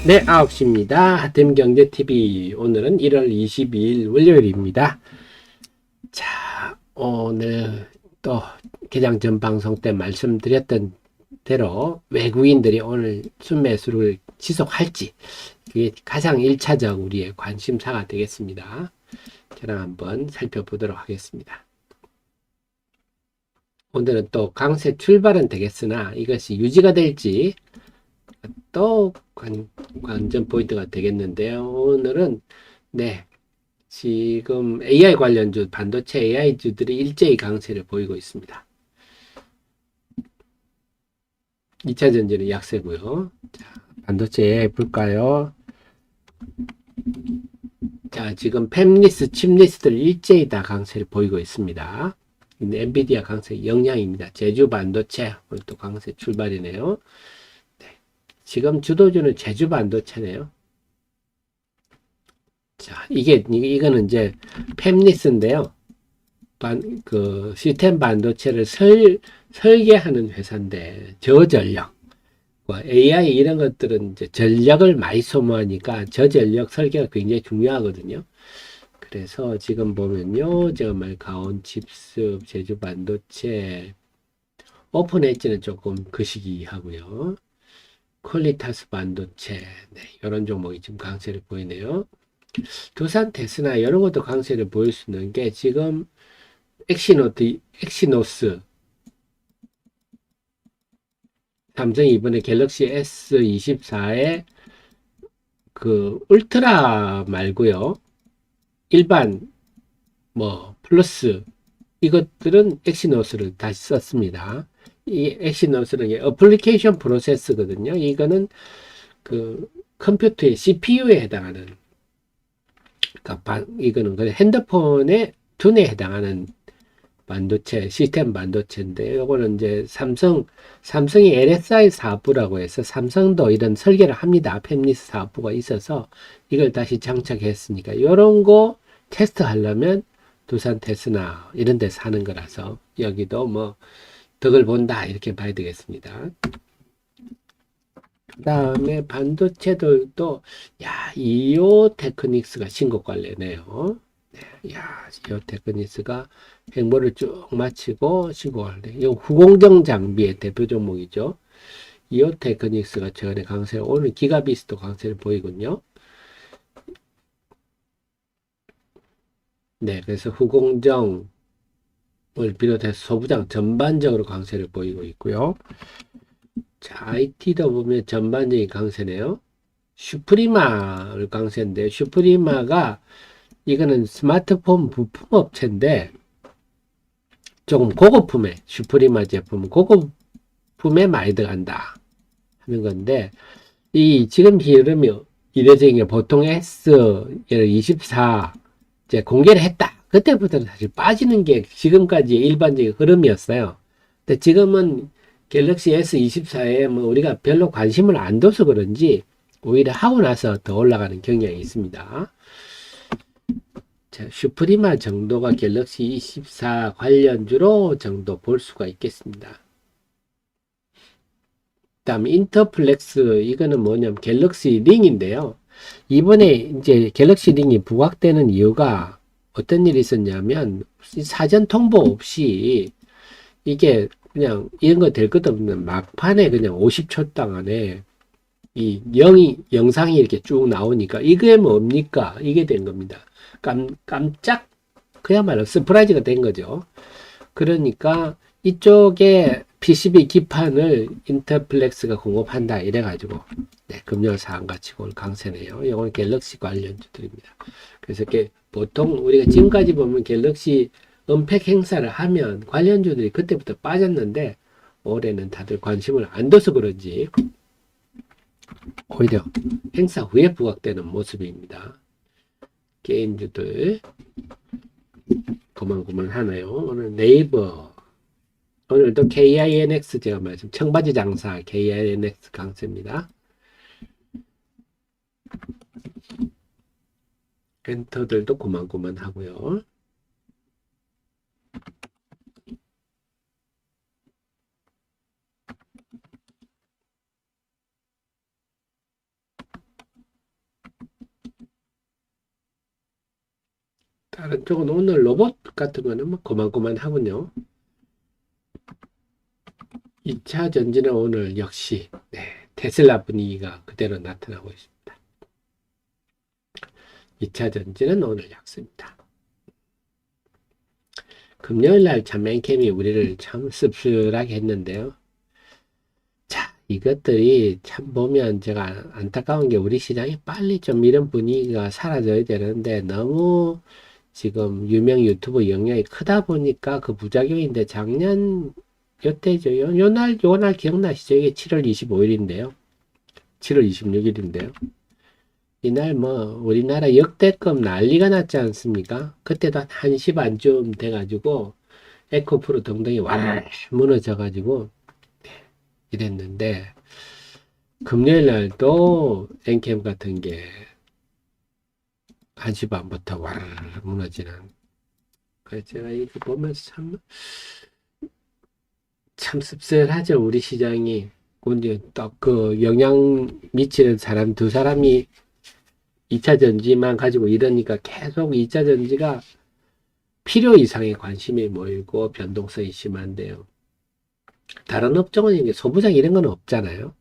네, 9시입니다. 하템경제TV. 오늘은 1월 22일 월요일입니다. 자, 오늘 또 개장 전 방송 때 말씀드렸던 대로 외국인들이 오늘 순매수를 지속할지, 그게 가장 1차적 우리의 관심사가 되겠습니다. 저랑 한번 살펴보도록 하겠습니다. 오늘은 또 강세 출발은 되겠으나 이것이 유지가 될지 또 관전 포인트가 되겠는데요. 오늘은 네, 지금 AI 관련주, 반도체 AI주들이 일제히 강세를 보이고 있습니다. 2차 전지는 약세고요. 자, 반도체 AI 볼까요? 자, 지금 팹리스, 칩리스들 일제히 다 강세를 보이고 있습니다. 엔비디아 강세 영향입니다. 제주 반도체 오늘 또 강세 출발이네요. 네, 지금 주도주는 제주 반도체네요. 자, 이거는 이제 팹리스인데요. 시스템 반도체를 설계하는 회사인데, 저전력, AI 이런 것들은 이제 전력을 많이 소모하니까 저전력 설계가 굉장히 중요하거든요. 그래서 지금 보면요, 제가 말 가온 칩스, 제주 반도체, 오픈 엣지는 조금 그 시기 하고요. 퀄리타스 반도체, 네, 이런 종목이 지금 강세를 보이네요. 두산 테스나 이런 것도 강세를 보일 수 있는 게 지금 엑시노스, 삼성이 이번에 갤럭시 S24에 그 울트라 말고요. 일반 플러스 이것들은 엑시노스를 다시 썼습니다. 이 엑시노스는 어플리케이션 프로세스거든요. 이거는 그 컴퓨터의 CPU에 해당하는, 그러니까 이거는 그 핸드폰의 둔에 해당하는 반도체, 시스템 반도체인데, 요거는 이제 삼성이 LSI 사부라고 해서 삼성도 이런 설계를 합니다. 팹리스 사부가 있어서 이걸 다시 장착했으니까, 요런 거 테스트 하려면 두산 테스나 이런 데서 하는 거라서, 여기도 덕을 본다, 이렇게 봐야 되겠습니다. 그 다음에 반도체들도, 이오 테크닉스가 신고 관련해요. 이오 테크닉스가 횡보를 쭉 마치고 신고할 때, 이 후공정 장비의 대표 종목이죠. 이오 테크닉스가 최근에 강세를, 오늘 기가비스도 강세를 보이군요. 네, 그래서 후공정을 비롯해서 소부장 전반적으로 강세를 보이고 있고요. 자, IT도 보면 전반적인 강세네요. 슈프리마를 강세인데, 슈프리마가 이거는 스마트폰 부품 업체인데, 조금 고급품에, 슈프리마 제품은 고급품에 많이 들어간다 하는 건데, 이 지금 흐름이 이래진 게 보통 S24 이제 공개를 했다. 그때부터는 사실 빠지는 게 지금까지의 일반적인 흐름이었어요. 근데 지금은 갤럭시 S24에 우리가 별로 관심을 안 둬서 그런지 오히려 하고 나서 더 올라가는 경향이 있습니다. 자, 슈프리마 정도가 갤럭시 24 관련주로 정도 볼 수가 있겠습니다. 다음 인터플렉스, 이거는 뭐냐면 갤럭시 링인데요. 이번에 이제 갤럭시 링이 부각되는 이유가 어떤 일이 있었냐면, 사전 통보 없이 이게 그냥 이런 거 될 것도 없는 막판에 그냥 50초 동안에 이 영상이 이렇게 쭉 나오니까 이게 뭡니까? 이게 된 겁니다. 깜짝, 그야말로 서프라이즈가 된 거죠. 그러니까 이쪽에 PCB 기판을 인터플렉스가 공급한다 이래가지고, 네, 금요 사항 같이 오늘 강세네요. 이건 갤럭시 관련주들입니다. 그래서 보통 우리가 지금까지 보면 갤럭시 은팩 행사를 하면 관련주들이 그때부터 빠졌는데, 올해는 다들 관심을 안 둬서 그런지 오히려 행사 후에 부각되는 모습입니다. 게임주들 고만고만 하네요. 오늘 네이버, 오늘도 KINX, 제가 말씀 청바지 장사 KINX 강세입니다. 엔터들도 고만고만 하고요. 다른 쪽은 오늘 로봇 같은 거는 뭐 고만고만하군요. 2차 전지는 오늘 역시 테슬라 분위기가 그대로 나타나고 있습니다. 2차 전지는 오늘 약세입니다. 금요일 날 참 맨캠이 우리를 참 씁쓸하게 했는데요. 자, 이것들이 참 보면 제가 안타까운 게 우리 시장이 빨리 좀 이런 분위기가 사라져야 되는데 너무 지금 유명 유튜버 영향이 크다 보니까 그 부작용인데 작년 요때죠. 요날 기억나시죠? 이게 7월 25일인데요. 7월 26일인데요. 이날 뭐 우리나라 역대급 난리가 났지 않습니까? 그때도 한 1시 반쯤 돼가지고 에코프로 등등이 와르르 무너져가지고 이랬는데 금요일 날도 엔캠 같은 게 1시 반부터 와르르 무너지는. 그래서 제가 이거 보면서 참 씁쓸하죠. 우리 시장이. 근데 딱 그 영향 미치는 사람 두 사람이 2차 전지만 가지고 이러니까 계속 2차 전지가 필요 이상의 관심이 모이고 변동성이 심한데요. 다른 업종은 이제 소부장 이런 건 없잖아요.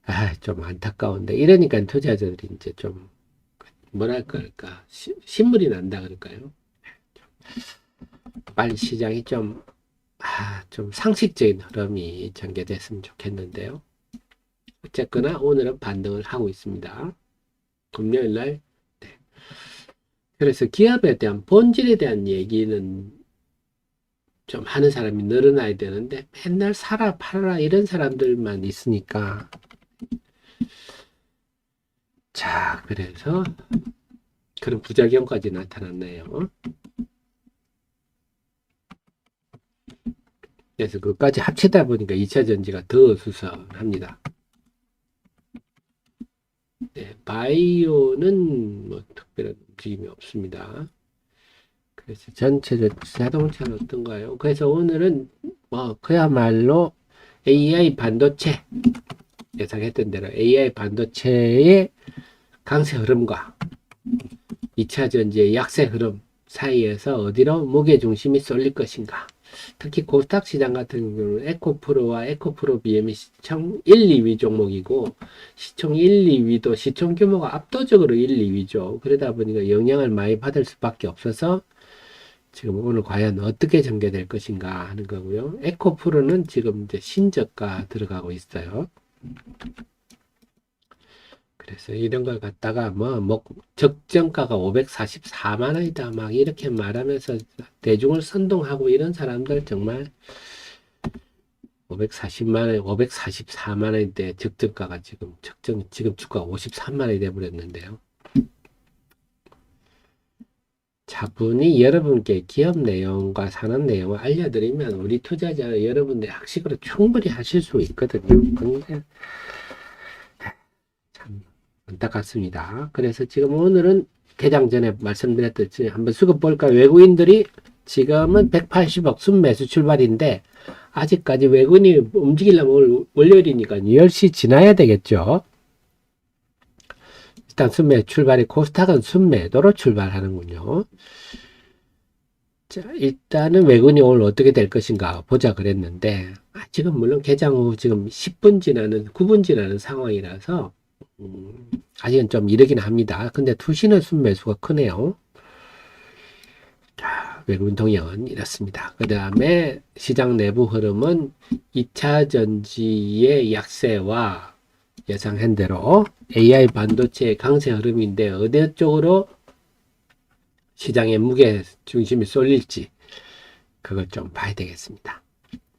아, 좀 안타까운데 이러니까 투자자들이 이제 좀 뭐랄까 신물이 난다 그럴까요? 빨리 시장이 좀 상식적인 흐름이 전개됐으면 좋겠는데요. 어쨌거나 오늘은 반등을 하고 있습니다. 금요일 날. 네. 그래서 기업에 대한 본질에 대한 얘기는 좀 하는 사람이 늘어나야 되는데 맨날 사라 팔아라 이런 사람들만 있으니까. 자, 그래서 그런 부작용까지 나타났네요. 그래서 그것까지 합치다 보니까 2차 전지가 더 수선합니다. 네, 바이오는 뭐 특별한 움직임이 없습니다. 그래서 전체적 자동차는 어떤가요? 그래서 오늘은 뭐 그야말로 AI 반도체 예상했던 대로 AI 반도체의 강세 흐름과 2차 전지의 약세 흐름 사이에서 어디로 무게 중심이 쏠릴 것인가. 특히 코스닥 시장 같은 경우는 에코프로와 에코프로 BM이 시총 1, 2위 종목이고 시총 1, 2위도 시총 규모가 압도적으로 1, 2위죠. 그러다 보니까 영향을 많이 받을 수밖에 없어서 지금 오늘 과연 어떻게 전개될 것인가 하는 거고요. 에코프로는 지금 이제 신저가 들어가고 있어요. 그래서 이런 걸 갖다가 뭐 적정가가 544만 원이다 막 이렇게 말하면서 대중을 선동하고 이런 사람들 정말 540만 원, 544만 원인데 적정가가 지금 주가가 53만 원이 돼 버렸는데요. 차분히 여러분께 기업 내용과 산업 내용을 알려드리면 우리 투자자 여러분들 학식으로 충분히 하실 수 있거든요. 근데 참 안타깝습니다. 그래서 지금 오늘은 개장 전에 말씀드렸듯이 한번 수급 볼까. 외국인들이 지금은 180억 순매수 출발인데 아직까지 외국인이 움직이려면 오늘 월요일이니까 10시 지나야 되겠죠. 일단 순매 출발이 코스닥은 순매도로 출발하는군요. 자, 일단은 외국인이 오늘 어떻게 될 것인가 보자 그랬는데 지금 물론 개장 후 지금 10분 지나는 9분 지나는 상황이라서 아직은 좀 이르긴 합니다. 근데 투시는 순매수가 크네요. 자, 외국인 동향은 이렇습니다. 그 다음에 시장 내부 흐름은 2차 전지의 약세와 예상한 대로 AI 반도체의 강세 흐름인데 어느 쪽으로 시장의 무게 중심이 쏠릴지 그걸 좀 봐야 되겠습니다.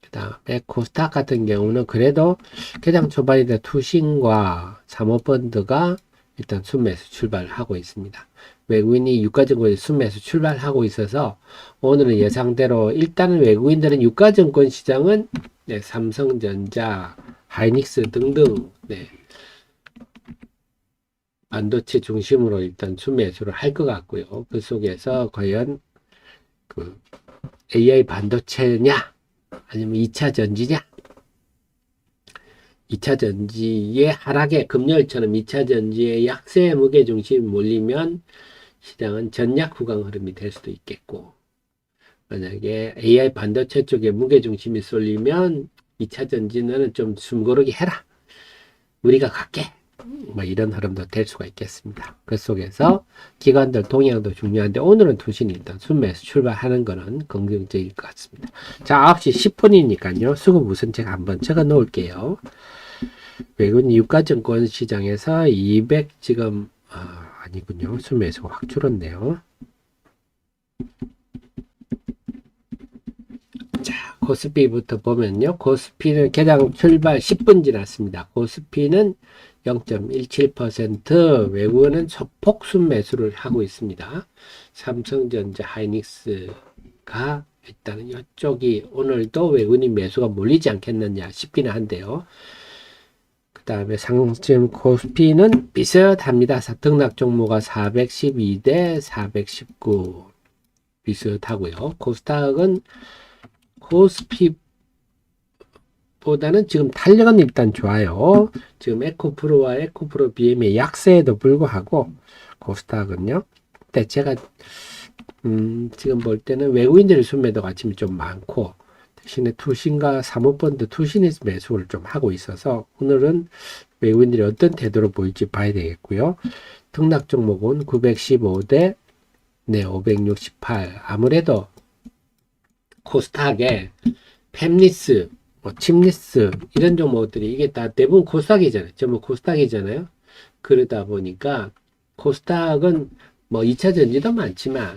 그 다음에 코스닥 같은 경우는 그래도 개장 초반인데 투신과 사모펀드가 일단 순매수 출발하고 있습니다. 외국인이 유가증권 순매수 출발하고 있어서 오늘은 예상대로 일단은 외국인들은 유가증권 시장은 삼성전자, 하이닉스 등등 반도체 중심으로 일단 순매수를 할 것 같고요. 그 속에서 과연 그 AI 반도체냐 아니면 2차 전지냐 2차 전지의 하락에 금요일처럼 2차 전지의 약세 무게 중심이 몰리면 시장은 전략 후강 흐름이 될 수도 있겠고, 만약에 AI 반도체 쪽에 무게중심이 쏠리면 2차 전지는 좀 숨고르기 해라. 우리가 갈게. 뭐 이런 흐름도 될 수가 있겠습니다. 그 속에서 기관들 동향도 중요한데 오늘은 투신이 일단 순매수 출발하는 거는 긍정적일 것 같습니다. 자, 9시 10분이니까요. 수급 우선 제가 한번 적어 놓을게요. 외국인 유가증권 시장에서 200 지금 아니군요. 순매수가 확 줄었네요. 자, 코스피부터 보면요. 코스피는 개장 출발 10분 지났습니다. 코스피는 0.17%, 외국은 소폭 순매수를 하고 있습니다. 삼성전자, 하이닉스가 일단은 이쪽이 오늘도 외국인 매수가 몰리지 않겠느냐 싶기는 한데요. 그 다음에 지금 코스피는 비슷합니다. 등락 종목가 412대 419 비슷하고요. 코스닥은 코스피보다는 지금 탄력은 일단 좋아요. 지금 에코프로와 에코프로 BM의 약세에도 불구하고 코스닥은요. 근데 제가 지금 볼 때는 외국인들의 순매도가 아침에 좀 많고 대신에 투신과 사모펀드 투신이 매수를 좀 하고 있어서 오늘은 외국인들이 어떤 태도로 보일지 봐야 되겠고요. 등락 종목은 915대 568. 아무래도 코스닥에 팹리스, 칩리스 이런 종목들이 이게 다 대부분 코스닥이잖아요. 전부 코스닥이잖아요. 그러다 보니까 코스닥은 뭐 2차 전지도 많지만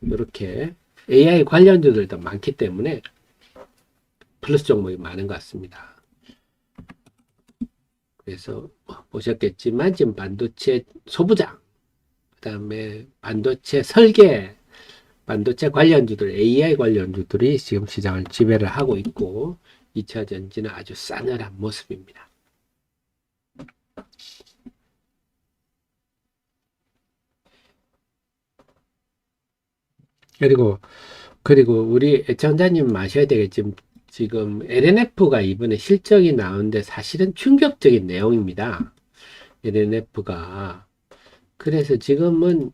이렇게 AI 관련주들도 많기 때문에 플러스 종목이 많은 것 같습니다. 그래서 보셨겠지만 지금 반도체 소부장, 그 다음에 반도체 설계, 반도체 관련주들, AI 관련주들이 지금 시장을 지배를 하고 있고 2차 전지는 아주 싸늘한 모습입니다. 그리고 우리 애청자님 아셔야 되겠지만 지금 LNF가 이번에 실적이 나오는데 사실은 충격적인 내용입니다. LNF가. 그래서 지금은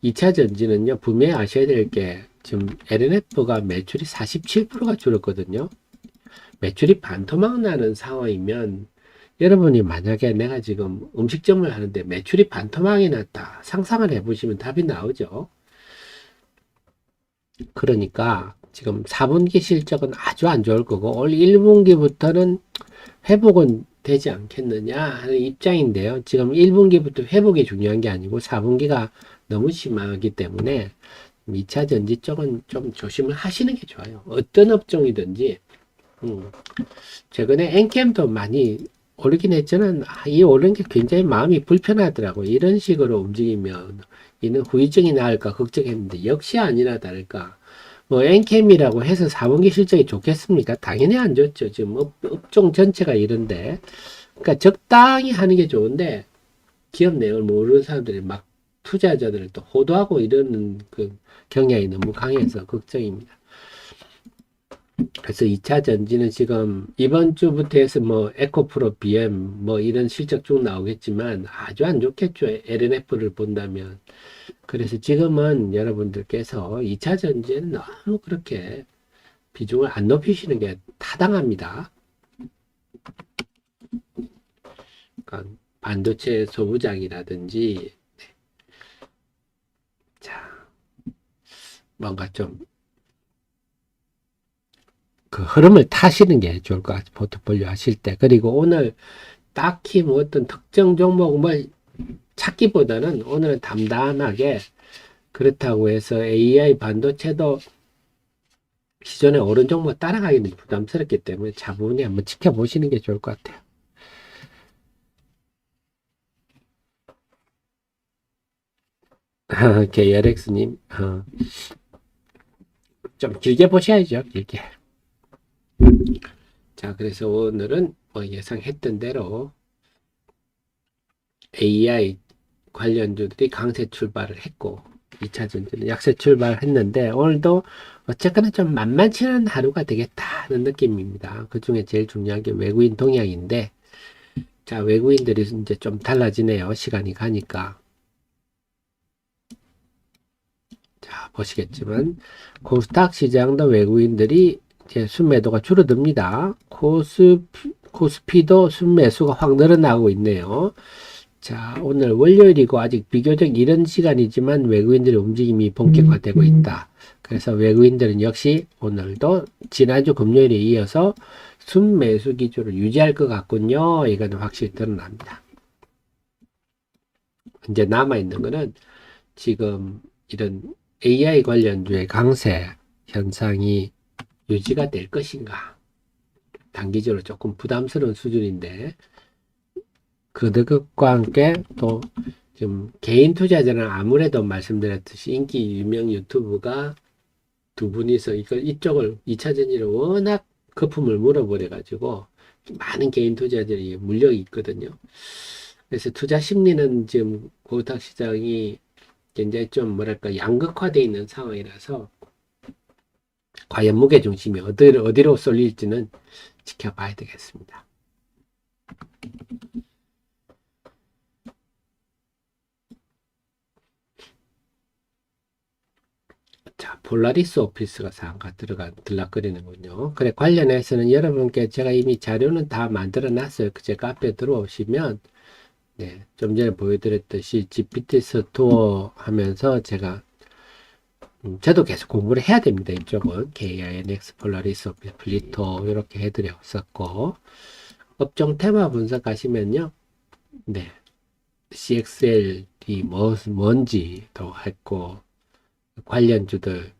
2차 전지는요, 분명히 아셔야 될 게 지금 LNF가 매출이 47%가 줄었거든요. 매출이 반토막 나는 상황이면 여러분이 만약에 내가 지금 음식점을 하는데 매출이 반토막이 났다. 상상을 해보시면 답이 나오죠. 그러니까 지금 4분기 실적은 아주 안 좋을 거고 올 1분기부터는 회복은 되지 않겠느냐 하는 입장인데요. 지금 1분기부터 회복이 중요한 게 아니고 4분기가 너무 심하기 때문에 2차 전지 쪽은 좀 조심을 하시는 게 좋아요. 어떤 업종이든지 최근에 엔캠도 많이 오르긴 했지만 이 오른 게 굉장히 마음이 불편하더라고요. 이런 식으로 움직이면 이는 후유증이 나을까 걱정했는데 역시 아니나 다를까 뭐 엔캠이라고 해서 4분기 실적이 좋겠습니까? 당연히 안 좋죠. 지금 업종 전체가 이런데 그러니까 적당히 하는 게 좋은데 기업 내용을 모르는 사람들이 막 투자자들을 또 호도하고 이러는 그 경향이 너무 강해서 걱정입니다. 그래서 2차 전지는 지금 이번 주부터 해서 뭐 에코프로 BM 뭐 이런 실적 쭉 나오겠지만 아주 안 좋겠죠. LNF를 본다면. 그래서 지금은 여러분들께서 2차 전지는 너무 그렇게 비중을 안 높이시는 게 타당합니다. 그러니까 반도체 소부장이라든지 자 뭔가 좀 그 흐름을 타시는 게 좋을 것 같아요. 포트폴리오 하실 때. 그리고 오늘 딱히 뭐 어떤 특정 종목 뭐 찾기보다는 오늘은 담담하게 그렇다고 해서 AI 반도체도 기존에 오른 종목 따라가기는 부담스럽기 때문에 차분히 한번 지켜보시는 게 좋을 것 같아요. KRX님, 좀 길게 보셔야죠. 길게. 자, 그래서 오늘은 뭐 예상했던 대로 AI 관련주들이 강세 출발을 했고 2차 전지는 약세 출발했는데 오늘도 어쨌거나 좀 만만치는 하루가 되겠다는 느낌입니다. 그 중에 제일 중요한 게 외국인 동향인데 자 외국인들이 이제 좀 달라지네요. 시간이 가니까 자, 보시겠지만 코스닥 시장도 외국인들이 이제 순매도가 줄어듭니다. 코스피도 순매수가 확 늘어나고 있네요. 자, 오늘 월요일이고 아직 비교적 이른 시간이지만 외국인들의 움직임이 본격화되고 있다. 그래서 외국인들은 역시 오늘도 지난주 금요일에 이어서 순매수 기조를 유지할 것 같군요. 이거는 확실히 드러납니다. 이제 남아있는 거는 지금 이런 AI 관련주의 강세 현상이 유지가 될 것인가. 단기적으로 조금 부담스러운 수준인데, 그것과 함께 또 지금 개인 투자자는 아무래도 말씀드렸듯이 인기 유명 유튜브가 두 분이서 이쪽을 2차 전지를 워낙 거품을 물어버려 가지고 많은 개인 투자자들이 물려 있거든요. 그래서 투자 심리는 지금 코스닥 시장이 굉장히 좀 뭐랄까 양극화되어 있는 상황이라서 과연 무게중심이 어디로 쏠릴지는 지켜봐야 되겠습니다. 자, 폴라리스 오피스가 상가 들락거리는군요. 그래, 관련해서는 여러분께 제가 이미 자료는 다 만들어 놨어요. 제 카페에 들어오시면, 네, 좀 전에 보여드렸듯이 GPT 스토어 하면서 제가, 저도 계속 공부를 해야 됩니다. 이쪽은. KINX, 폴라리스 오피스, 플리토, 이렇게 해드렸었고, 업종 테마 분석하시면요, 네, CXL이 뭔지도 했고, 관련주들,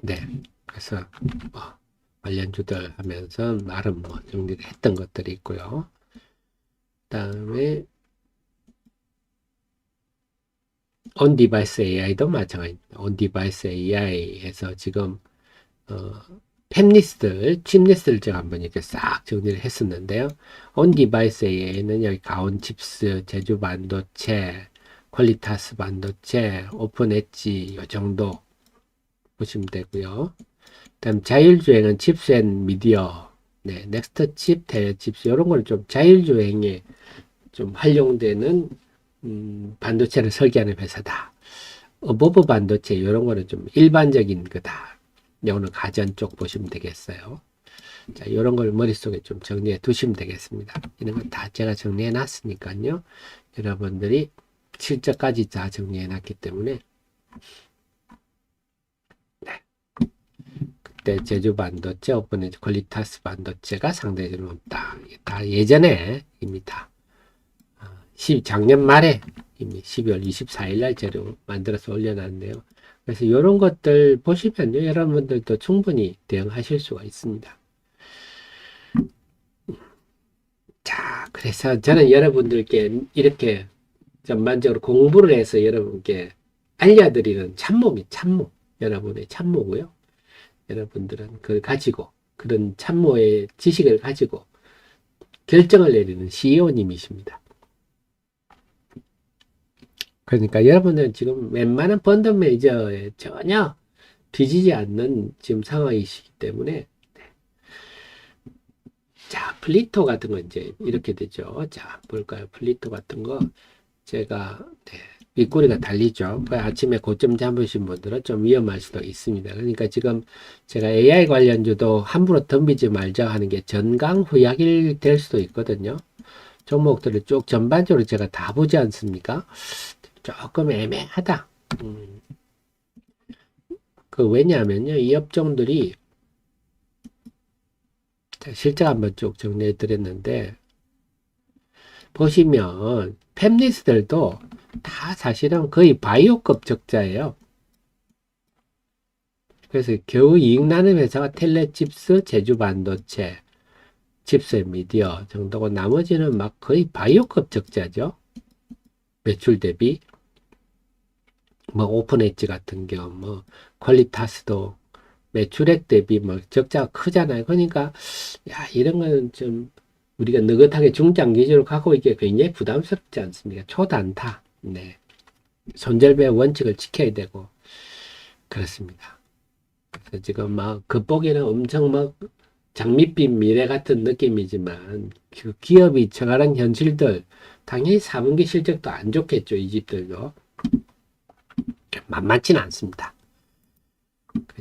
네, 그래서 관련주들 하면서 나름 정리를 했던 것들이 있고요. 다음에 온디바이스 AI도 마찬가지입니다. 온디바이스 AI에서 지금 팹리스트를, 칩리스트를 제가 한번 이렇게 싹 정리를 했었는데요. 온디바이스 AI는 여기 가온칩스, 제주반도체, 퀄리타스 반도체, 오픈 엣지 이 정도 보시면 되고요. 다음 자율주행은 칩스 앤 미디어, 네, 넥스트 칩, 텔레칩스 이런 거는 좀 자율주행에 좀 활용되는 반도체를 설계하는 회사다. 어버브 반도체 이런 거는 좀 일반적인 거다. 이거는 가전 쪽 보시면 되겠어요. 자, 이런 걸 머릿속에 좀 정리해 두시면 되겠습니다. 이런 건 다 제가 정리해 놨으니까요. 여러분들이 실적까지 다 정리해 놨기 때문에 네. 그때 제주 반도체, 오픈에지 퀄리타스 반도체가 상대적으로 높다. 다 예전에 이미 다 작년 말에 이미 12월 24일 날 재료 만들어서 올려놨네요. 그래서 이런 것들 보시면요, 여러분들도 충분히 대응하실 수가 있습니다. 자, 그래서 저는 여러분들께 이렇게 전반적으로 공부를 해서 여러분께 알려드리는 참모입니다. 참모. 여러분의 참모고요. 여러분들은 그걸 가지고, 그런 참모의 지식을 가지고 결정을 내리는 CEO님이십니다. 그러니까 여러분들은 지금 웬만한 펀드 매니저에 전혀 뒤지지 않는 지금 상황이시기 때문에, 자, 플리토 같은 거 이제 이렇게 되죠. 자, 볼까요? 플리토 같은 거 제가 윗꼬리가 달리죠. 아침에 고점 잡으신 분들은 좀 위험할 수도 있습니다. 그러니까 지금 제가 AI 관련주도 함부로 덤비지 말자 하는 게 전강후약일 될 수도 있거든요. 종목들을 쭉 전반적으로 제가 다 보지 않습니까? 조금 애매하다. 왜냐하면요, 이 업종들이 실적 한번 쭉 정리해 드렸는데, 보시면 팹리스들도 다 사실은 거의 바이오급 적자예요. 그래서 겨우 이익 나는 회사가 텔레칩스, 제주반도체, 칩스 미디어 정도고 나머지는 막 거의 바이오급 적자죠. 매출 대비. 뭐 오픈 엣지 같은 경우 뭐 퀄리타스도 매출액 대비 뭐 적자가 크잖아요. 그러니까 야, 이런 거는 좀 우리가 느긋하게 중장 기준으로 갖고 있기에 굉장히 부담스럽지 않습니까? 초단타. 네. 손절배 원칙을 지켜야 되고 그렇습니다. 그래서 지금 막 겉보기는 엄청 막 장밋빛 미래 같은 느낌이지만 그 기업이 처절한 현실들 당연히 4분기 실적도 안 좋겠죠. 이 집들도. 만만치는 않습니다.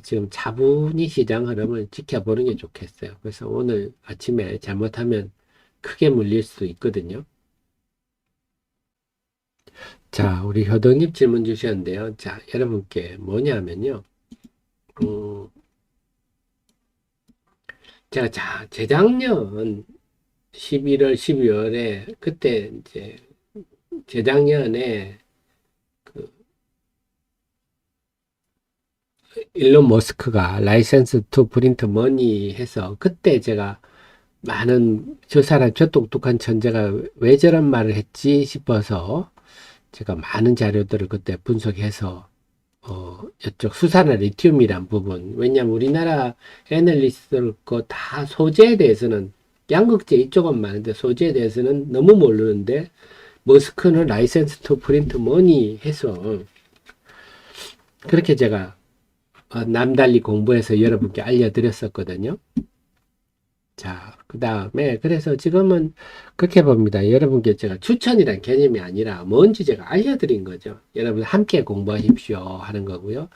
지금 차분히 시장 흐름을 지켜보는 게 좋겠어요. 그래서 오늘 아침에 잘못하면 크게 물릴 수도 있거든요. 자, 우리 효동님 질문 주셨는데요. 자, 여러분께 뭐냐면요. 제가 재작년 11월, 12월에 그때 이제 재작년에 그 일론 머스크가 라이센스 투 프린트 머니 해서 그때 제가 많은 저 사람 저 똑똑한 천재가 왜 저런 말을 했지 싶어서 제가 많은 자료들을 그때 분석해서 이쪽 수산화 리튬이란 부분, 왜냐면 우리나라 애널리스트들 거 다 소재에 대해서는 양극재 이쪽은 많은데 소재에 대해서는 너무 모르는데 머스크는 라이센스 투 프린트 머니 해서 그렇게 제가 남달리 공부해서 여러분께 알려드렸었거든요. 자, 그 다음에 그래서 지금은 그렇게 봅니다. 여러분께 제가 추천이란 개념이 아니라 뭔지 제가 알려드린 거죠. 여러분 함께 공부하십시오 하는 거고요.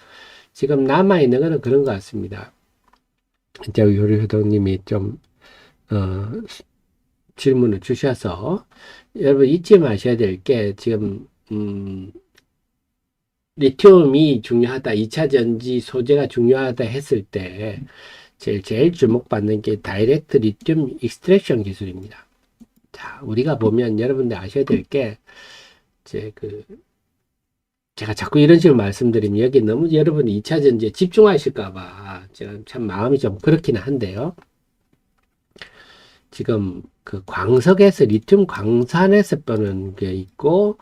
지금 남아있는 거는 그런 것 같습니다. 이제 우리 효동님이 좀 질문을 주셔서 여러분 잊지 마셔야 될 게 지금 리튬이 중요하다, 2차 전지 소재가 중요하다 했을 때 제일 주목받는 게 다이렉트 리튬 익스트랙션 기술입니다. 자, 우리가 보면 여러분들 아셔야 될 게 제가 자꾸 이런 식으로 말씀드리면 여기 너무 여러분이 2차 전지에 집중하실까봐 제가 참 마음이 좀 그렇긴 한데요. 지금 그 광석에서 리튬 광산에서 뽑는 게 있고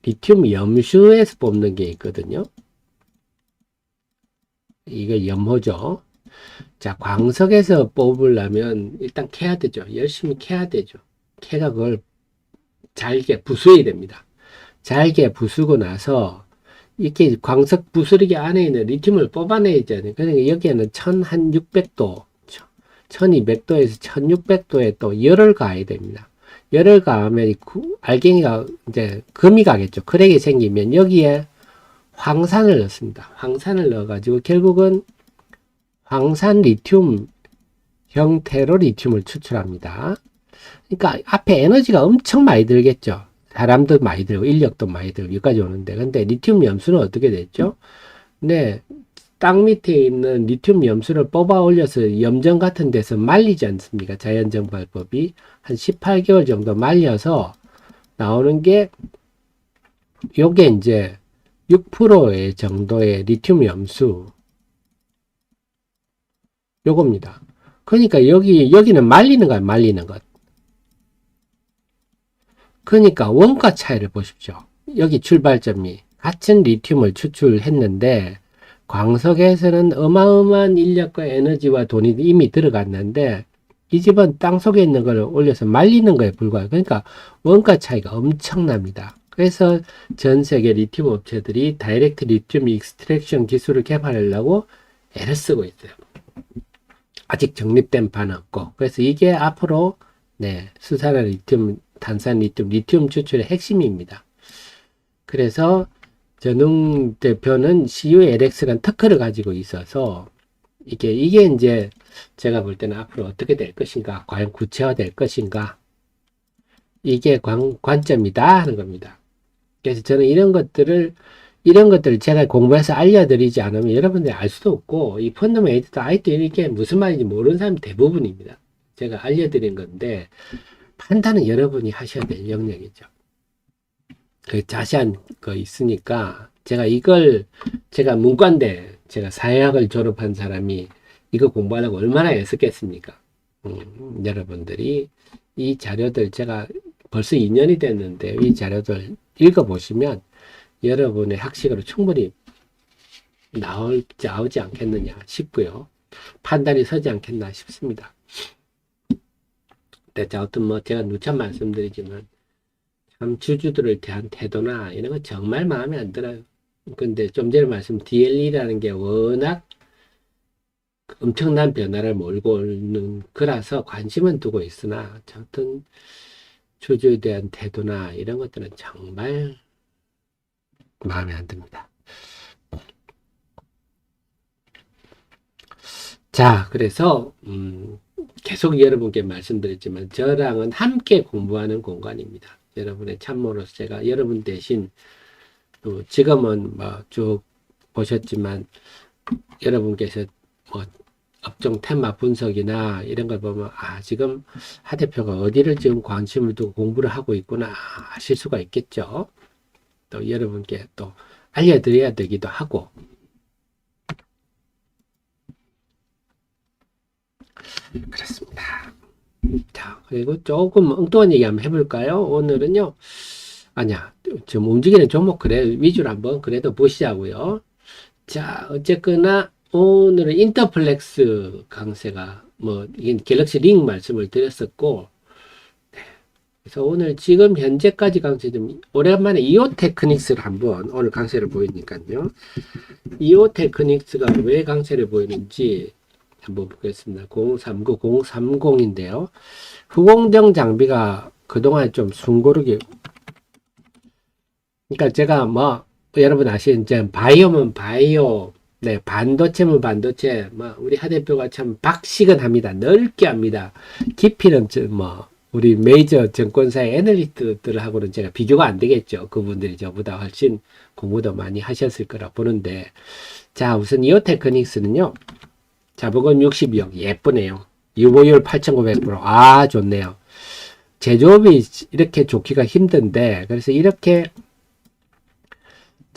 리튬 염수에서 뽑는 게 있거든요. 이게 염호죠. 자, 광석에서 뽑으려면 일단 캐야 되죠. 열심히 캐야 되죠. 캐가 그걸 잘게 부수어야 됩니다. 잘게 부수고 나서 이렇게 광석 부스러기 안에 있는 리튬을 뽑아내야 되잖아요. 그러니까 여기에는 1600도, 1200도에서 1600도에 또 열을 가해야 됩니다. 열을 가하면 알갱이가 이제 금이 가겠죠. 크랙이 생기면 여기에 황산을 넣습니다. 황산을 넣어가지고 결국은 황산 리튬 형태로 리튬을 추출합니다. 그러니까 앞에 에너지가 엄청 많이 들겠죠. 사람도 많이 들고 인력도 많이 들고 여기까지 오는데 근데 리튬 염수는 어떻게 됐죠? 네, 땅 밑에 있는 리튬 염수를 뽑아 올려서 염전 같은 데서 말리지 않습니까? 자연정발법이 한 18개월 정도 말려서 나오는 게 요게 이제 6%의 정도의 리튬 염수 요겁니다. 그러니까 여기는 말리는 거야, 말리는 것. 그러니까 원가 차이를 보십시오. 여기 출발점이 같은 리튬을 추출했는데 광석에서는 어마어마한 인력과 에너지와 돈이 이미 들어갔는데 이 집은 땅 속에 있는 걸 올려서 말리는 거에 불과해요. 그러니까 원가 차이가 엄청납니다. 그래서 전 세계 리튬 업체들이 다이렉트 리튬 익스트랙션 기술을 개발하려고 애를 쓰고 있어요. 아직 정립된 바는 없고. 그래서 이게 앞으로 수산화 리튬, 탄산 리튬, 리튬 추출의 핵심입니다. 그래서 전웅 대표는 CULX라는 특허를 가지고 있어서 이게 이제 제가 볼 때는 앞으로 어떻게 될 것인가, 과연 구체화될 것인가, 이게 관점이다 하는 겁니다. 그래서 저는 이런 것들을 제가 공부해서 알려드리지 않으면 여러분들이 알 수도 없고, 이 펀더메이트도 아직도 이게 무슨 말인지 모르는 사람이 대부분입니다. 제가 알려드린 건데, 판단은 여러분이 하셔야 될 영역이죠. 그 자세한 거 있으니까, 제가 문과인데, 제가 사회학을 졸업한 사람이 이거 공부하려고 얼마나 애썼겠습니까? 여러분들이 이 자료들 제가 벌써 2년이 됐는데, 이 자료들 읽어보시면, 여러분의 학식으로 충분히 나오지 않겠느냐 싶고요. 판단이 서지 않겠나 싶습니다. 근데 어떤 제가 누차 말씀드리지만 참 주주들을 대한 태도나 이런 거 정말 마음에 안 들어요. 근데 좀 전에 말씀 DLE라는 게 워낙 엄청난 변화를 몰고 오는 거라서 관심은 두고 있으나 어떤 주주에 대한 태도나 이런 것들은 정말 마음에 안 듭니다. 자, 그래서 계속 여러분께 말씀드렸지만 저랑은 함께 공부하는 공간입니다. 여러분의 참모로서 제가 여러분 대신 지금은 뭐 쭉 보셨지만 여러분께서 뭐 업종 테마 분석이나 이런 걸 보면 지금 하 대표가 어디를 지금 관심을 두고 공부를 하고 있구나 아실 수가 있겠죠. 또 여러분께 또 알려드려야 되기도 하고. 그렇습니다. 자, 그리고 조금 엉뚱한 얘기 한번 해볼까요? 오늘은요. 아니야, 좀 움직이는 종목 그래 위주로 한번 그래도 보시자고요. 자, 어쨌거나 오늘은 인터플렉스 강세가 이게 갤럭시 링 말씀을 드렸었고, 네. 그래서 오늘 지금 현재까지 강세 좀 오랜만에 이오 테크닉스를 한번 오늘 강세를 보이니까요. 이오 테크닉스가 왜 강세를 보이는지 한번 보겠습니다. 039-030인데요. 후공정 장비가 그동안 좀 숨고르기. 그러니까 제가 여러분 아시는 바이오면 바이오, 네, 반도체면 반도체, 우리 하 대표가 참 박식은 합니다. 넓게 합니다. 깊이는 우리 메이저 증권사의 애널리스트들하고는 제가 비교가 안 되겠죠. 그분들이 저보다 훨씬 공부도 많이 하셨을 거라 보는데, 자, 우선 이오 테크닉스는요. 자본금 62억, 예쁘네요. 유보율 8,900%. 좋네요. 제조업이 이렇게 좋기가 힘든데, 그래서 이렇게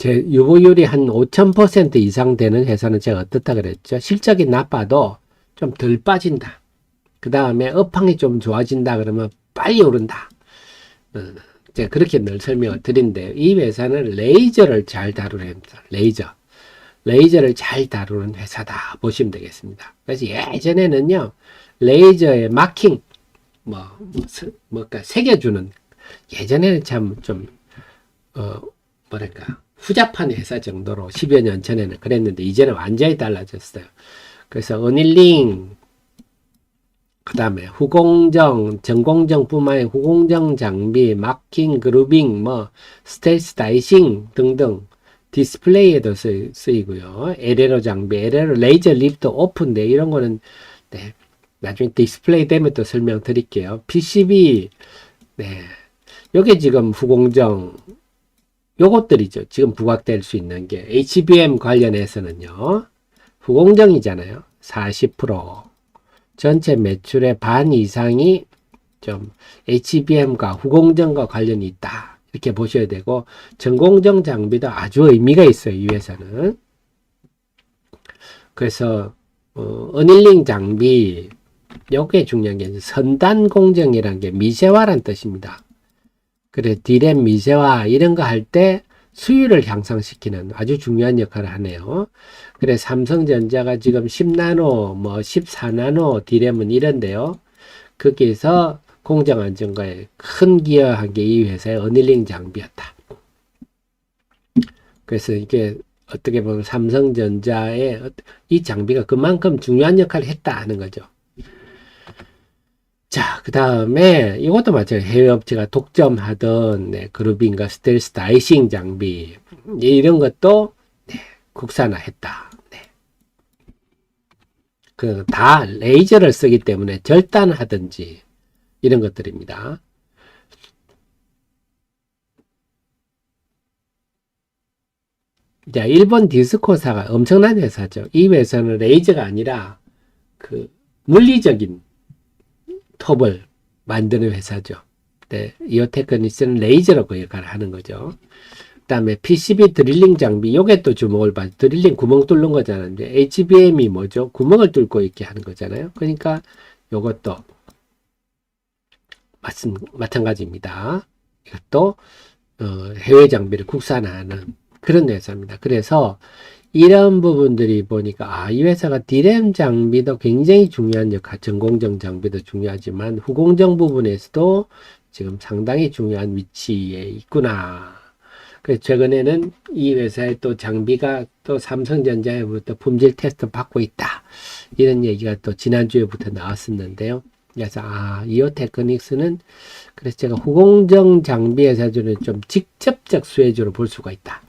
유보율이 한 5,000% 이상 되는 회사는 제가 어떻다 그랬죠? 실적이 나빠도 좀 덜 빠진다. 그 다음에 업황이 좀 좋아진다 그러면 빨리 오른다. 제가 그렇게 늘 설명을 드린대요. 이 회사는 레이저를 잘 다루는 회사. 레이저를 잘 다루는 회사다 보시면 되겠습니다. 그래서 예전에는요, 레이저의 마킹, 새겨주는, 예전에는 참 좀, 후잡한 회사 정도로 10여 년 전에는 그랬는데, 이제는 완전히 달라졌어요. 그래서 어닐링, 그 다음에 후공정, 전공정 뿐만 아니라 후공정 장비, 마킹, 그루빙, 스텔스 다이싱 등등, 디스플레이에도 쓰이고요. LRO 장비, LRO 레이저 리프트 오픈데 이런 거는 네, 나중에 디스플레이 되면 또 설명드릴게요. PCB, 네, 요게 지금 후공정 요것들이죠. 지금 부각될 수 있는 게 HBM 관련해서는요. 후공정이잖아요. 40% 전체 매출의 반 이상이 좀 HBM과 후공정과 관련이 있다. 이렇게 보셔야 되고, 전공정 장비도 아주 의미가 있어요. 이 회사는. 그래서 어닐링 장비, 요게 중요한 게 선단 공정이라는 게 미세화란 뜻입니다. 그래 디램 미세화 이런 거 할 때 수율을 향상시키는 아주 중요한 역할을 하네요. 그래 삼성전자가 지금 10나노, 14나노 디램은 이런데요. 거기에서 공정 안정화에 큰 기여한 게 이 회사의 어닐링 장비였다. 그래서 이게 어떻게 보면 삼성전자의 이 장비가 그만큼 중요한 역할을 했다 하는 거죠. 자, 그 다음에 이것도 마찬가지로 해외 업체가 독점하던 그루빙과 스텔스 다이싱 장비 이런 것도 국산화했다. 그 다 레이저를 쓰기 때문에 절단하든지 이런 것들입니다. 자, 일본 디스코사가 엄청난 회사죠. 이 회사는 레이저가 아니라 그 물리적인 톱을 만드는 회사죠. 네, 이오 테크닉스는 레이저로 그 역할을 하는 거죠. 그 다음에 PCB 드릴링 장비, 요게 또 주목을 받죠. 드릴링 구멍 뚫는 거잖아요. HBM이 뭐죠? 구멍을 뚫고 있게 하는 거잖아요. 그러니까 요것도 마찬가지입니다. 이것도 해외 장비를 국산화하는 그런 회사입니다. 그래서 이런 부분들이 보니까 이 회사가 디램 장비도 굉장히 중요한 역할, 전공정 장비도 중요하지만 후공정 부분에서도 지금 상당히 중요한 위치에 있구나. 그래서 최근에는 이 회사의 또 장비가 또 삼성전자에부터 품질 테스트 받고 있다. 이런 얘기가 또 지난주에부터 나왔었는데요. 그래서 이오 테크닉스는 그래서 제가 후공정 장비 회사들은 좀 직접적 수혜주로 볼 수가 있다.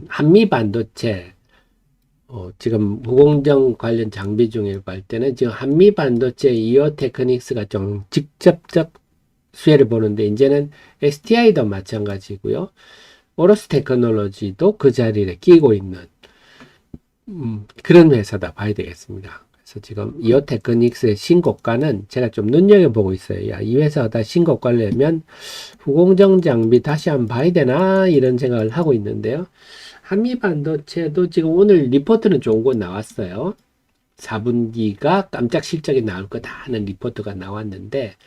한미 반도체 지금 후공정 관련 장비 중에 할 때는 지금 한미 반도체 이오 테크닉스가 좀 직접적 수혜를 보는데 이제는 STI도 마찬가지고요. 오로스 테크놀로지도 그 자리에 끼고 있는 그런 회사다 봐야 되겠습니다. 그래서 지금 이오 테크닉스의 신고가는 제가 좀 눈여겨보고 있어요. 야, 이 회사가 다 신고가를 내면 후공정 장비 다시 한번 봐야 되나 이런 생각을 하고 있는데요. 한미 반도체도 지금 오늘 리포트는 좋은 거 나왔어요. 4분기가 깜짝 실적이 나올 거다 하는 리포트가 나왔는데,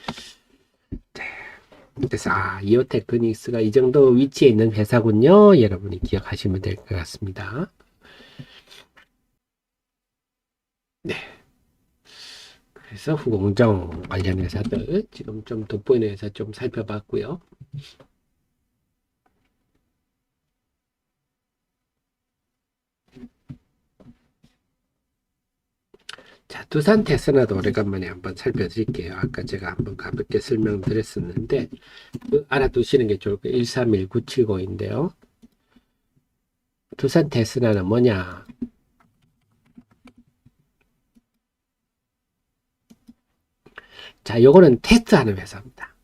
그래서 이오 테크닉스가 이 정도 위치에 있는 회사군요. 여러분이 기억하시면 될 것 같습니다. 네. 그래서 후공정 관련 회사들 지금 좀 돋보이는 회사 좀 살펴봤고요. 자, 두산 테스나도 오래간만에 한번 살펴드릴게요. 아까 제가 한번 가볍게 설명드렸었는데 알아두시는 게 좋을 거예요. 131970인데요. 두산 테스나는 뭐냐? 자, 요거는 테스트하는 회사입니다.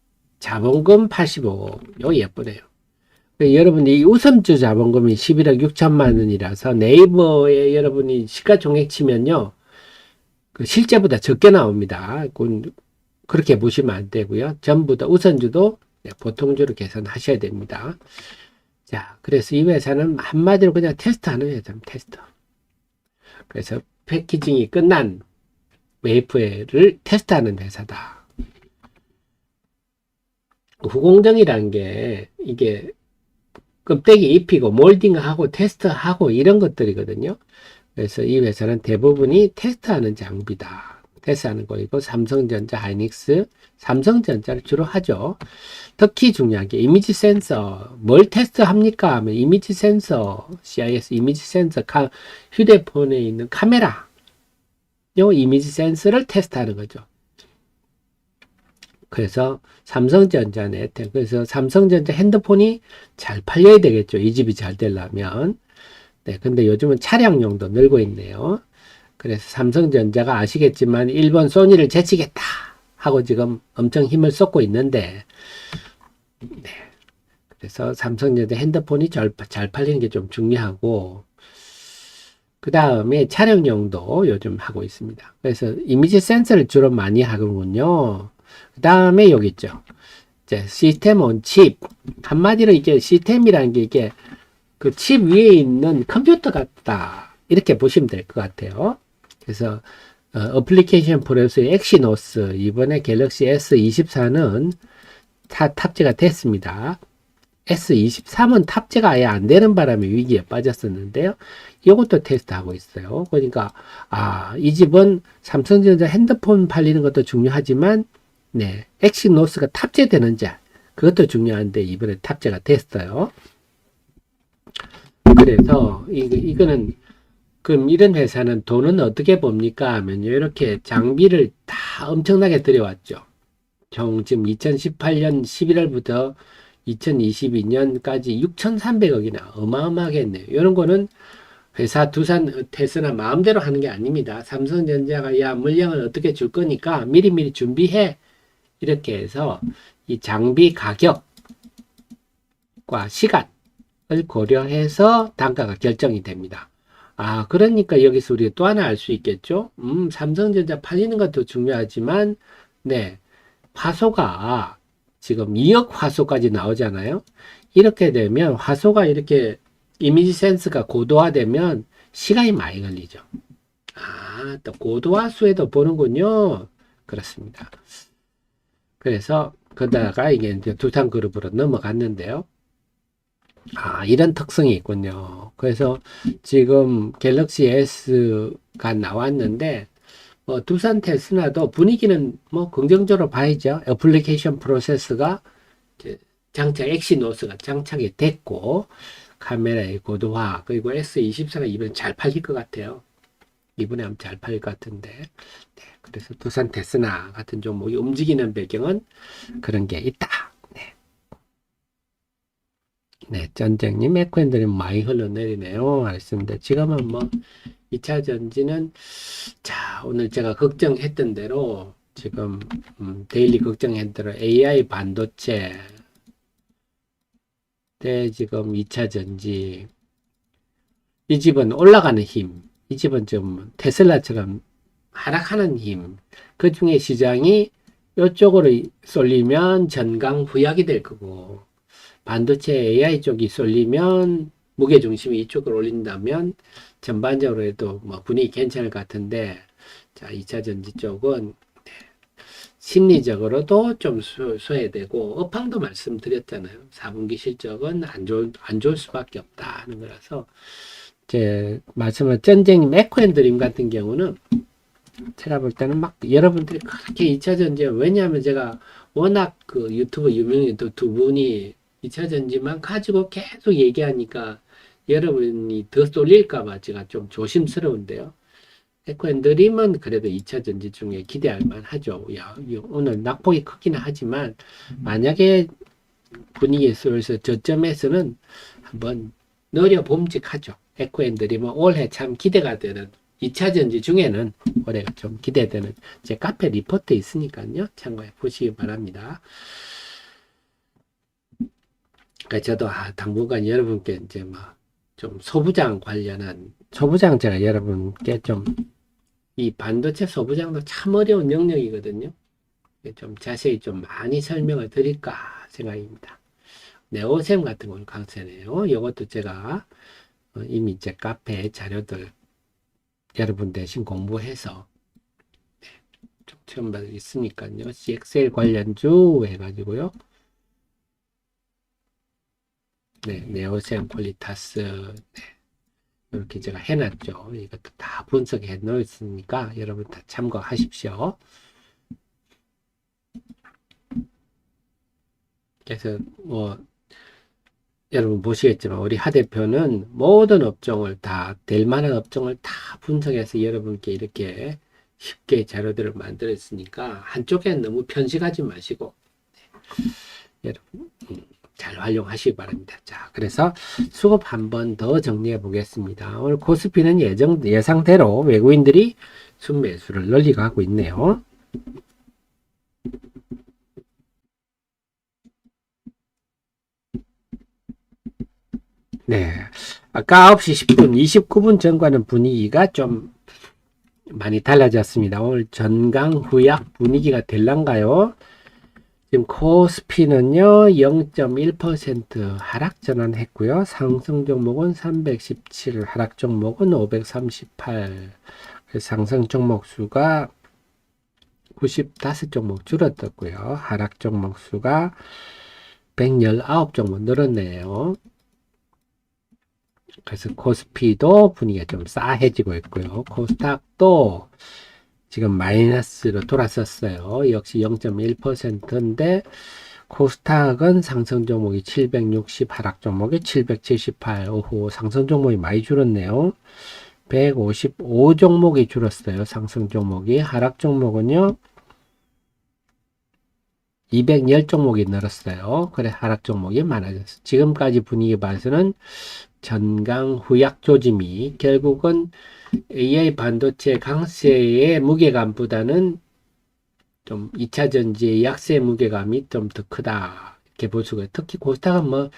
자본금 85, 요 예쁘네요. 여러분이 우선주 자본금이 11억 6천만 원이라서 네이버에 여러분이 시가총액 치면요. 그 실제보다 적게 나옵니다. 그렇게 보시면 안 되고요. 전부 다 우선주도 보통주로 계산하셔야 됩니다. 자, 그래서 이 회사는 한마디로 그냥 테스트하는 회사입니다. 테스트. 그래서 패키징이 끝난 웨이프를 테스트하는 회사다. 후공정이란 게 이게 껍데기 입히고 몰딩하고 테스트하고 이런 것들이거든요. 그래서 이 회사는 대부분이 테스트하는 장비다. 테스트하는 거이고 삼성전자, 하이닉스, 삼성전자를 주로 하죠. 특히 중요한 게 이미지 센서. 뭘 테스트합니까 하면 이미지 센서, CIS 이미지 센서, 휴대폰에 있는 카메라 요 이미지 센서를 테스트하는 거죠. 그래서 삼성전자네. 그래서 삼성전자 핸드폰이 잘 팔려야 되겠죠. 이 집이 잘 되려면. 네, 근데 요즘은 차량용도 늘고 있네요. 그래서 삼성전자가 아시겠지만 일본 소니를 제치겠다 하고 지금 엄청 힘을 쏟고 있는데, 네. 그래서 삼성전자 핸드폰이 잘 팔리는 게 좀 중요하고, 그 다음에 촬영용도 요즘 하고 있습니다. 그래서 이미지 센서를 주로 많이 하는군요. 그 다음에 여기 있죠. 이제 시스템 온 칩. 한마디로 이게 시스템이라는 게 이게 그 칩 위에 있는 컴퓨터 같다. 이렇게 보시면 될 것 같아요. 그래서 어플리케이션 프로듀서의 엑시노스 이번에 갤럭시 S24는 탑재가 됐습니다. S23은 탑재가 아예 안 되는 바람에 위기에 빠졌었는데요. 이것도 테스트하고 있어요. 그러니까 이 집은 삼성전자 핸드폰 팔리는 것도 중요하지만 네, 엑시노스가 탑재되는지 그것도 중요한데 이번에 탑재가 됐어요. 그래서 이거는 그럼 이런 회사는 돈은 어떻게 봅니까 하면 이렇게 장비를 다 엄청나게 들여왔죠. 지금 2018년 11월부터 2022년까지 6,300억이나 어마어마하게 했네요. 이런 거는 회사 두산 테스나 마음대로 하는 게 아닙니다. 삼성전자가 야 물량을 어떻게 줄 거니까 미리미리 준비해 이렇게 해서 이 장비 가격과 시간을 고려해서 단가가 결정이 됩니다. 그러니까 여기서 우리가 또 하나 알 수 있겠죠. 삼성전자 팔리는 것도 중요하지만 네, 화소가 지금 2억 화소까지 나오잖아요. 이렇게 되면 화소가 이렇게 이미지 센스가 고도화되면 시간이 많이 걸리죠. 또 고도화수에도 보는군요. 그렇습니다. 그래서 그러다가 이게 이제 두산그룹으로 넘어갔는데요. 이런 특성이 있군요. 그래서 지금 갤럭시 S가 나왔는데 두산 테스나도 분위기는 뭐 긍정적으로 봐야죠. 애플리케이션 프로세스가 장착 엑시노스가 장착이 됐고 카메라의 고도화 그리고 S24가 이번에 잘 팔릴 것 같아요. 이번에 아마 잘 팔릴 것 같은데 네, 그래서 두산 테스나 같은 종목이 움직이는 배경은 그런 게 있다. 네, 전쟁님 에코핸들이 많이 흘러내리네요. 알겠습니다. 지금은 뭐 2차 전지는 자, 오늘 제가 걱정했던 대로 지금 데일리 걱정했던 대로 AI 반도체 때 지금 2차 전지 이 집은 올라가는 힘, 이 집은 좀 테슬라처럼 하락하는 힘, 그 중에 시장이 이쪽으로 쏠리면 전강후약이 될 거고, 반도체 AI 쪽이 쏠리면 무게중심이 이쪽으로 올린다면 전반적으로 해도 뭐 분위기 괜찮을 것 같은데, 자, 2차 전지 쪽은 심리적으로도 좀 소외되고, 업황도 말씀드렸잖아요. 4분기 실적은 안 좋을 수밖에 없다 하는 거라서, 제 말씀을 전쟁 에코앤드림 같은 경우는 제가 볼 때는 막 여러분들이 그렇게 2차 전지 왜냐하면 제가 워낙 그 유튜브 유명인 두 분이 2차 전지만 가지고 계속 얘기하니까 여러분이 더 쏠릴까봐 제가 좀 조심스러운데요. 에코앤드림은 그래도 2차 전지 중에 기대할 만하죠. 야, 오늘 낙폭이 크기는 하지만 만약에 분위기에 쏠려서 저점에서는 한번 노려봄직하죠. 에코앤드림은 올해 참 기대가 되는 2차 전지 중에는 올해가 좀 기대되는 제 카페 리포트 있으니까요. 참고해 보시기 바랍니다. 그러니까 저도 당분간 여러분께 이제 뭐 좀 소부장 관련한 소부장 제가 여러분께 좀 이 반도체 소부장도 참 어려운 영역이거든요. 좀 자세히 좀 많이 설명을 드릴까 생각입니다. 네오셈 같은 걸 강세네요. 이것도 제가 이미 제 카페 자료들 여러분 대신 공부해서 좀 처음 받을 있으니까요. CXL 관련주 해가지고요. 네, 네오셈 퀄리타스 네, 이렇게 제가 해놨죠. 이것도 다 분석해 놓았으니까 여러분 다 참고하십시오. 그래서 뭐 여러분 보시겠지만 우리 하 대표는 모든 업종을 다 될 만한 업종을 다 분석해서 여러분께 이렇게 쉽게 자료들을 만들었으니까 한쪽에 너무 편식하지 마시고 여러분 잘 활용하시기 바랍니다. 자, 그래서 수급 한 번 더 정리해 보겠습니다. 오늘 코스피는 예상대로 외국인들이 순매수를 늘리고 있네요. 네. 아까 9시 10분, 29분 전과는 분위기가 좀 많이 달라졌습니다. 오늘 전강후약 분위기가 될란가요? 지금 코스피는요, 0.1% 하락 전환했고요. 상승 종목은 317, 하락 종목은 538. 상승 종목 수가 95종목 줄어들고요. 하락 종목 수가 119종목 늘었네요. 그래서 코스피도 분위기가 좀 싸해지고 있고요. 코스닥도 지금 마이너스로 돌았었어요. 역시 0.1%인데 코스닥은 상승 종목이 760, 하락 종목이 778. 오호, 상승 종목이 많이 줄었네요. 155 종목이 줄었어요. 상승 종목이. 하락 종목은요. 210 종목이 늘었어요. 그래 하락 종목이 많아졌어요. 지금까지 분위기 봐서는 전강후약 조짐이 결국은 AI 반도체 강세의 무게감보다는 좀 2차 전지의 약세 무게감이 좀 더 크다. 이렇게 볼 수가 있어요. 특히 코스닥은 뭐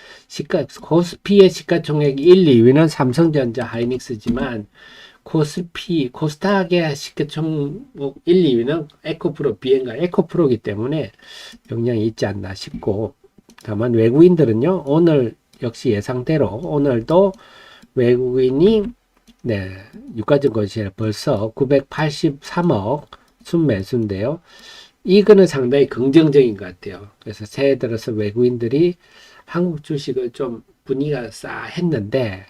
코스피의 시가총액 1, 2위는 삼성전자, 하이닉스지만 코스닥의 시가총액 1, 2위는 에코프로, 비엔가 에코프로이기 때문에 영향이 있지 않나 싶고, 다만 외국인들은요, 오늘 역시 예상대로 오늘도 외국인이 네, 유가증권시에 벌써 983억 순매수인데요. 이거는 상당히 긍정적인 것 같아요. 그래서 새해 들어서 외국인들이 한국 주식을 좀 분위기가 싸했는데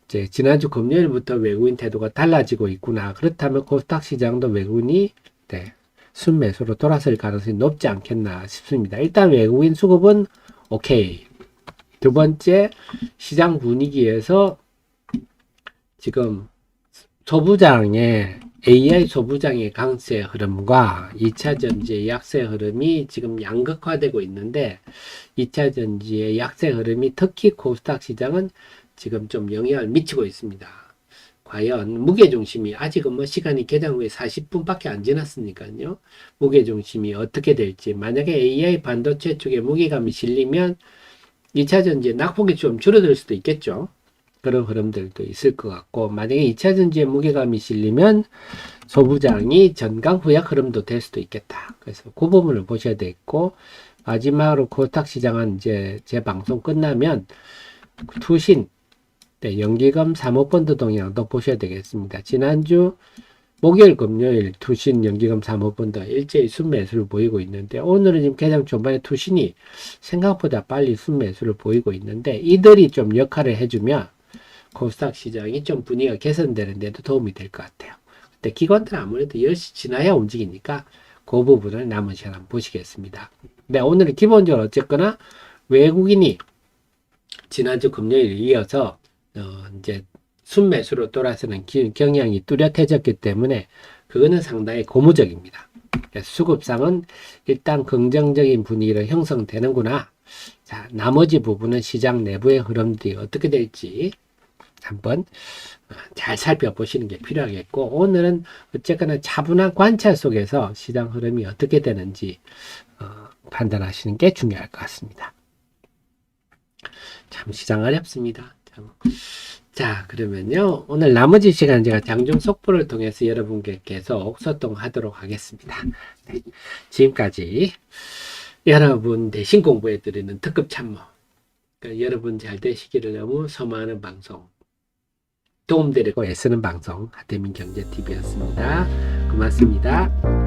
이제 지난주 금요일부터 외국인 태도가 달라지고 있구나. 그렇다면 코스닥 시장도 외국인이 네, 순매수로 돌아설 가능성이 높지 않겠나 싶습니다. 일단 외국인 수급은 오케이. 두 번째, 시장 분위기에서 지금 AI 소부장의 강세 흐름과 2차 전지의 약세 흐름이 지금 양극화되고 있는데 2차 전지의 약세 흐름이 특히 코스닥 시장은 지금 좀 영향을 미치고 있습니다. 과연 무게중심이 아직은 뭐 시간이 개장 후에 40분밖에 안 지났으니까요. 무게중심이 어떻게 될지 만약에 AI 반도체 쪽에 무게감이 실리면 2차 전지의 낙폭이 좀 줄어들 수도 있겠죠. 그런 흐름들도 있을 것 같고 만약에 2차 전지의 무게감이 실리면 소부장이 전강 후약 흐름도 될 수도 있겠다. 그래서 그 부분을 보셔야 되겠고 마지막으로 코스닥 시장은 이제 제 방송 끝나면 투신 네, 연기금 사모펀드 동향도 보셔야 되겠습니다. 지난주 목요일 금요일 투신 연기금 사모펀드 일제히 순매수를 보이고 있는데 오늘은 지금 개장 전반에 투신이 생각보다 빨리 순매수를 보이고 있는데 이들이 좀 역할을 해주면 코스닥 시장이 좀 분위기가 개선되는 데도 도움이 될 것 같아요. 근데 기관들은 아무래도 10시 지나야 움직이니까 그 부분을 남은 시간 한번 보시겠습니다. 네, 오늘은 기본적으로 어쨌거나 외국인이 지난주 금요일 이어서 이제 순매수로 돌아서는 경향이 뚜렷해졌기 때문에 그거는 상당히 고무적입니다. 수급상은 일단 긍정적인 분위기로 형성되는구나. 자, 나머지 부분은 시장 내부의 흐름들이 어떻게 될지 한번 잘 살펴보시는 게 필요하겠고 오늘은 어쨌거나 차분한 관찰 속에서 시장 흐름이 어떻게 되는지 판단하시는 게 중요할 것 같습니다. 참 시장 어렵습니다. 자, 그러면요. 오늘 나머지 시간 제가 장중 속보를 통해서 여러분께 계속 소통하도록 하겠습니다. 네, 지금까지 여러분 대신 공부해드리는 특급 참모. 그러니까 여러분 잘 되시기를 너무 소망하는 방송. 도움드리고 애쓰는 방송 하태민 경제TV였습니다. 고맙습니다.